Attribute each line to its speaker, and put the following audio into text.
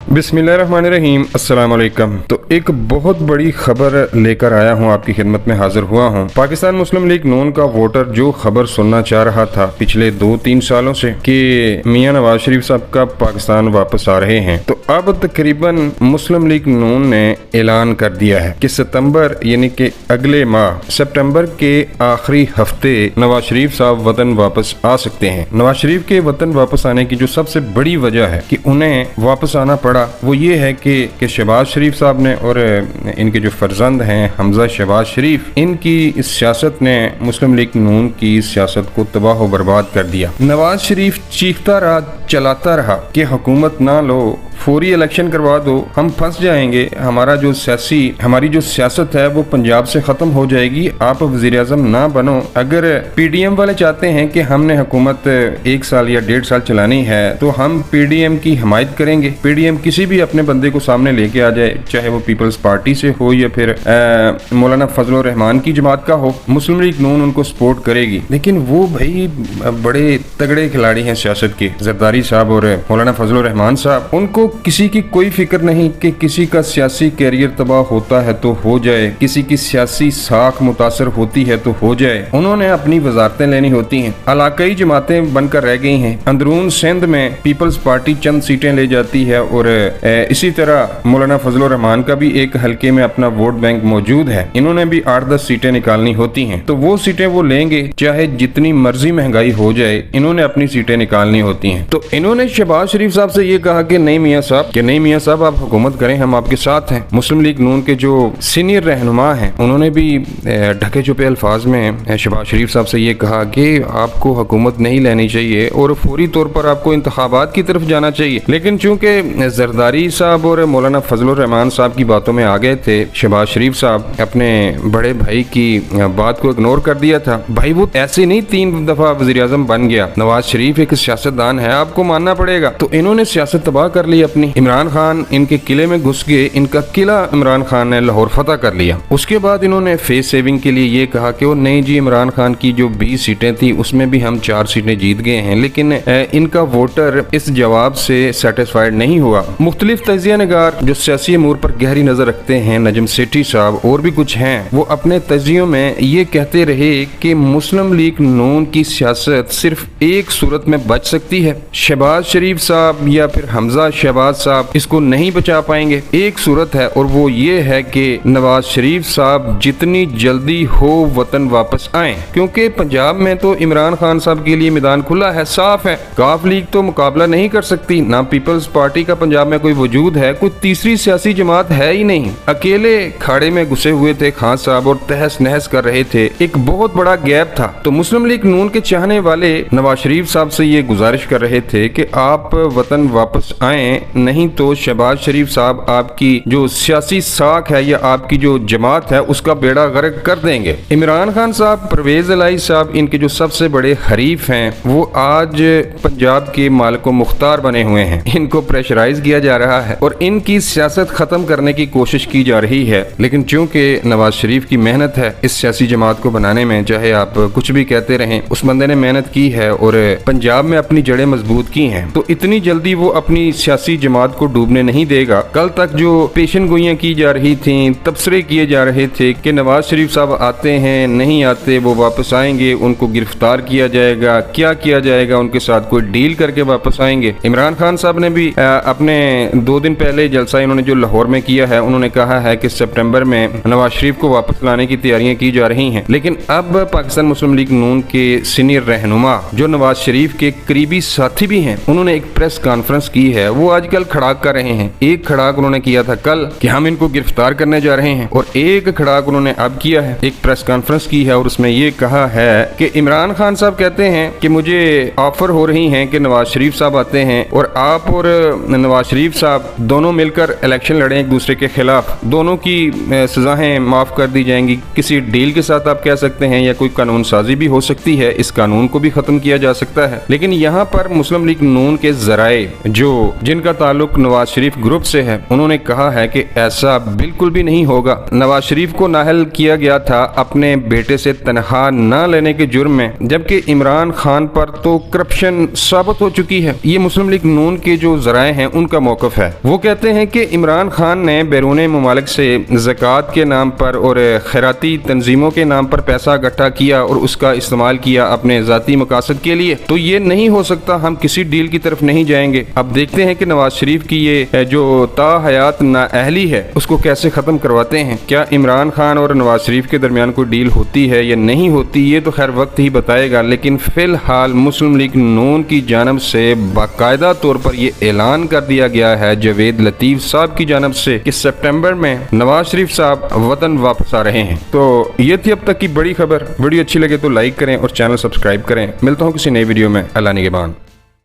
Speaker 1: बिस्मिल्लाहिर्रहमानिर्रहीम, अस्सलाम वालेकुम। तो एक बहुत बड़ी खबर लेकर आया हूँ, आपकी खिदमत में हाजिर हुआ हूँ। पाकिस्तान मुस्लिम लीग नून का वोटर जो खबर सुनना चाह रहा था पिछले 2-3 सालों से कि मियां नवाज शरीफ साहब का पाकिस्तान वापस आ रहे हैं, तो अब तकरीबन मुस्लिम लीग नून ने ऐलान कर दिया है कि सितंबर यानी कि अगले माह सितंबर के आखिरी हफ्ते नवाज शरीफ साहब वतन वापस आ सकते हैं। नवाज शरीफ के वतन वापस आने की जो सबसे बड़ी वजह है कि उन्हें वापस आना पड़ा, वो ये है कि शहबाज शरीफ साहब ने और इनके जो फर्जंद हैं हमजा शहबाज शरीफ, इनकी इस सियासत ने मुस्लिम लीग नून की सियासत को तबाह व बर्बाद कर दिया। नवाज शरीफ चीखता रहा, चलाता रहा कि हुकूमत ना लो, फौरी इलेक्शन करवा दो, हम फंस जाएंगे, हमारी जो सियासत है वो पंजाब से खत्म हो जाएगी, आप वजीर आजम ना बनो। अगर पीडीएम वाले चाहते हैं कि हमने हुकूमत 1 साल या 1.5 साल चलानी है तो हम पीडीएम की हिमायत करेंगे। पीडीएम किसी भी अपने बंदे को सामने लेके आ जाए, चाहे वो पीपल्स पार्टी से हो या फिर मौलाना फजल रहमान की जमात का हो, मुस्लिम लीग नून उनको सपोर्ट करेगी। लेकिन वो भाई बड़े तगड़े खिलाड़ी हैं सियासत के, जरदारी साहब और मौलाना फजल रहमान साहब, उनको किसी की कोई फिक्र नहीं कि किसी का सियासी कैरियर तबाह होता है तो हो जाए, किसी की सियासी साख मुतासर होती है तो हो जाए। उन्होंने अपनी वजारतें लेनी होती हैं। इलाकाई जमातें बनकर रह गई हैं। अंदरून सिंध में पीपल्स पार्टी चंद सीटें ले जाती है और इसी तरह मौलाना फजल रहमान का भी एक हल्के में अपना वोट बैंक मौजूद है। इन्होंने भी 8-10 सीटें निकालनी होती हैं, तो वो सीटें वो लेंगे चाहे जितनी मर्जी महंगाई हो जाए, इन्होंने अपनी सीटें निकालनी होती हैं। तो इन्होंने शहबाज शरीफ साहब से ये कहा कि नहीं मियाँ साहब आप हुकूमत करें, हम आपके साथ हैं। मुस्लिम लीग नून के जो सीनियर रहनुमा हैं उन्होंने भी ढके छुपे अल्फाज में शहबाज शरीफ साहब से ये कहा कि आपको हुकूमत नहीं लेनी चाहिए और फौरी तौर पर आपको इंतखाबात की तरफ जाना चाहिए। लेकिन चूंकि जरदारी साहब और मौलाना फजल रहमान साहब की बातों में आ गए थे, शहबाज शरीफ साहब अपने बड़े भाई की बात को इग्नोर कर दिया था। भाई वो ऐसे नहीं 3 दफा वजीर आजम बन गया, नवाज शरीफ एक सियासतदान है, आपको मानना पड़ेगा। तो इन्होंने सियासत तबाह कर ली अपनी। इमरान खान इनके किले में घुस गए, इनका किला इमरान खान ने लाहौर फतह कर लिया। उसके बाद इन्होंने फेस सेविंग के लिए ये कहा कि वो नहीं जी, इमरान खान की जो 20 सीटें थी उसमें भी हम 4 सीटें जीत गए हैं। लेकिन इनका वोटर इस जवाब से सेटिस्फाइड नहीं हुआ। मुख्तलिफ तजिया निगार जो सियासी अमूर पर गहरी नजर रखते हैं, नजम सेठी साहब और भी कुछ हैं, वो अपने तजियों में ये कहते रहे कि मुस्लिम लीग नून की सियासत सिर्फ एक सूरत में बच सकती है, शहबाज शरीफ साहब या फिर हमजा शहबाज साहब इसको नहीं बचा पाएंगे। एक सूरत है और वो ये है कि नवाज शरीफ साहब जितनी जल्दी हो वतन वापस आए, क्योंकि पंजाब में तो इमरान खान साहब के लिए मैदान खुला है, साफ है। काफ लीग तो मुकाबला नहीं कर सकती, ना पीपल्स पार्टी का पंजाब में कोई वजूद है, कोई तीसरी सियासी जमात है ही नहीं। अकेले खाड़े में घुसे हुए थे खान साहब और तहस नहस कर रहे थे, एक बहुत बड़ा गैप था। तो मुस्लिम लीग नून के चाहने वाले नवाज शरीफ साहब से ये गुजारिश कर रहे थे कि आप वतन वापस आए, नहीं तो शहबाज शरीफ साहब आपकी जो सियासी साख है या आपकी जो जमात है उसका बेड़ा गर्क कर देंगे। इमरान खान साहब, परवेज इलाही साहब, इनके जो सबसे बड़े हरीफ हैं, वो आज पंजाब के मालिक मुख्तार बने हुए हैं। इनको प्रेशराइज किया जा रहा है और इनकी सियासत खत्म करने की कोशिश की जा रही है। लेकिन चूंकि नवाज शरीफ की मेहनत है इस सियासी जमात को बनाने में, चाहे आप कुछ भी कहते रहें, उस बंदे ने मेहनत की है और पंजाब में अपनी जड़ें मजबूत की हैं, तो इतनी जल्दी वो अपनी सियासी जमात को डूबने नहीं देगा। कल तक जो पेशन गोइयां की जा रही थी, तबसरे किए जा रहे थे कि नवाज शरीफ साहब आते हैं, नहीं आते, वो वापस आएंगे, उनको गिरफ्तार किया जाएगा, क्या किया जाएगा, उनके साथ कोई डील करके वापस आएंगे। इमरान खान साहब ने भी अपने 2 दिन पहले जलसा इन्होंने जो लाहौर में किया है, उन्होंने कहा है कि सितंबर में नवाज शरीफ को वापस लाने की तैयारियां की जा रही हैं। लेकिन अब पाकिस्तान मुस्लिम लीग नून के सीनियर रहनुमा जो नवाज शरीफ के करीबी साथी भी हैं, उन्होंने एक प्रेस कॉन्फ्रेंस की है। वो आजकल खड़ाक कर रहे हैं। एक खड़ाक उन्होंने किया था कल कि हम इनको गिरफ्तार करने जा रहे हैं, और एक खड़ाक उन्होंने अब किया है, एक प्रेस कॉन्फ्रेंस की है और उसमें ये कहा है कि इमरान खान साहब कहते हैं कि मुझे ऑफर हो रही हैं कि नवाज शरीफ साहब आते हैं और आप और नवाज शरीफ साहब दोनों मिलकर इलेक्शन लड़ें एक दूसरे के खिलाफ, दोनों की सजाएं माफ कर दी जाएंगी। किसी डील के साथ आप कह सकते हैं या कोई कानून साजी भी हो सकती है, इस कानून को भी खत्म किया जा सकता है। लेकिन यहाँ पर मुस्लिम लीग नून के जराए जो जिनका ताल्लुक नवाज शरीफ ग्रुप से है। उन्होंने कहा है कि ऐसा बिल्कुल भी नहीं होगा। नवाज शरीफ को नाअहल किया गया था अपने बेटे से तनख्वाह न लेने के जुर्म में, जबकि इमरान खान पर तो करप्शन साबित हो चुकी है। ये मुस्लिम लीग नून के जो जराए हैं उनका मौकफ है। वो कहते हैं कि इमरान खान ने बैरून मुमालिक से ज़कात के नाम पर और खैराती तंजीमों के नाम पर पैसा इकट्ठा किया और उसका इस्तेमाल किया अपने ज़ाती मकासद के लिए। तो ये नहीं हो सकता, हम किसी डील की तरफ नहीं जाएंगे। अब देखते हैं कि नवाज शरीफ की ये जो ताहयात नाअहली है उसको कैसे ख़त्म करवाते हैं। क्या इमरान खान और नवाज शरीफ के दरमियान कोई डील होती है या नहीं होती, ये तो खैर वक्त ही बताएगा। लेकिन फिलहाल मुस्लिम लीग नून की जानब से बाकायदा तौर पर यह ऐलान कर दिया गया है जावेद लतीफ़ साहब की जानब से कि सितंबर में नवाज शरीफ साहब वतन वापस आ रहे हैं। तो ये थी अब तक की बड़ी खबर। वीडियो अच्छी लगे तो लाइक करें और चैनल सब्सक्राइब करें। मिलता हूँ किसी नई वीडियो में। अल्लाह निगहबान।